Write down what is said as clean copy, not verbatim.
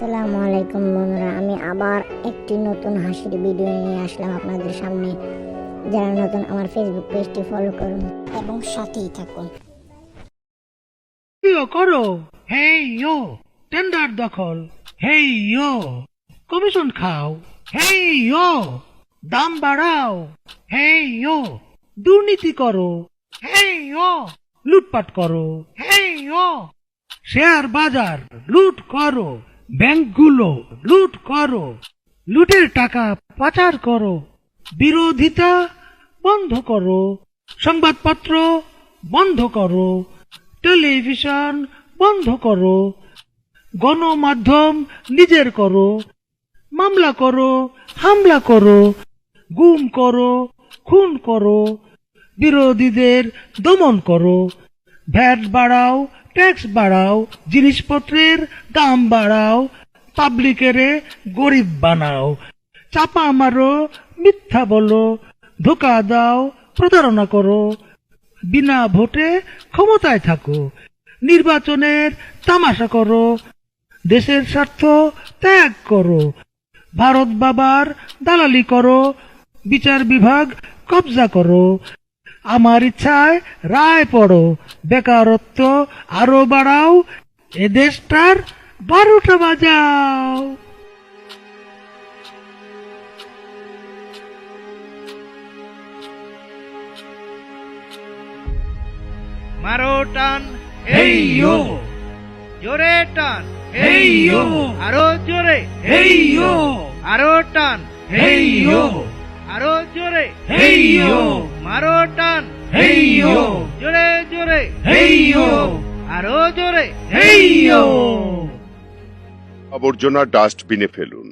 আসসালামু আলাইকুম বন্ধুরা, আমি আবার একটি নতুন হাসির ভিডিও নিয়ে আসলাম আপনাদের সামনে। যারা নতুন আমার ফেসবুক পেজটি ফলো করুন এবং সাথেই থাকুন। করো হেই ইয়ো, টেন্ডার দখল হেই ইয়ো, কমিশন খাও হেই ইয়ো, দাম বাড়াও হেই ইয়ো, দুর্নীতি করো হেই ইয়ো, লুটপাট করো হেই ইয়ো, শেয়ার বাজার লুট করো, ব্যাংকগুলো লুট করো, লুটের টাকা পাচার করো, বিরোধিতা বন্ধ করো, সংবাদপত্র বন্ধ করো, টেলিভিশন বন্ধ করো, গণমাধ্যম নিজের করো, মামলা করো, হামলা করো, গুম করো, খুন করো, বিরোধীদের দমন করো, ভ্যাট বাড়াও, ট্যাক্স বাড়াও, জিনিসপত্রের দাম বাড়াও, পাবলিকেরে গরিব বানাও, চাপা মারো, মিথ্যা বলো, ধোকা দাও, প্রতারণা করো, বিনা ভোটে ক্ষমতায় থাকো, নির্বাচনের তামাশা করো, দেশের স্বার্থ ত্যাগ করো, ভারত বাবার দালালি করো, বিচার বিভাগ কবজা করো, আমার ইচ্ছায় রায় পড়ো, বেকারত্ব আরো বাড়াও, এ দেশটার 12টা বাজাও। মারো টান হেই ইয়ো, জোরে টান হেই ইয়ো, আরো জোরে হেই ইয়ো, আরো টান হেই ইয়ো, আরো জোরে হেই ইয়ো, মারো টান হেই ইয়ো, জোরে জোরে হেই ইয়ো, আরো জোরে হেই ইয়ো। আবর্জনা ডাস্টবিনে ফেলুন।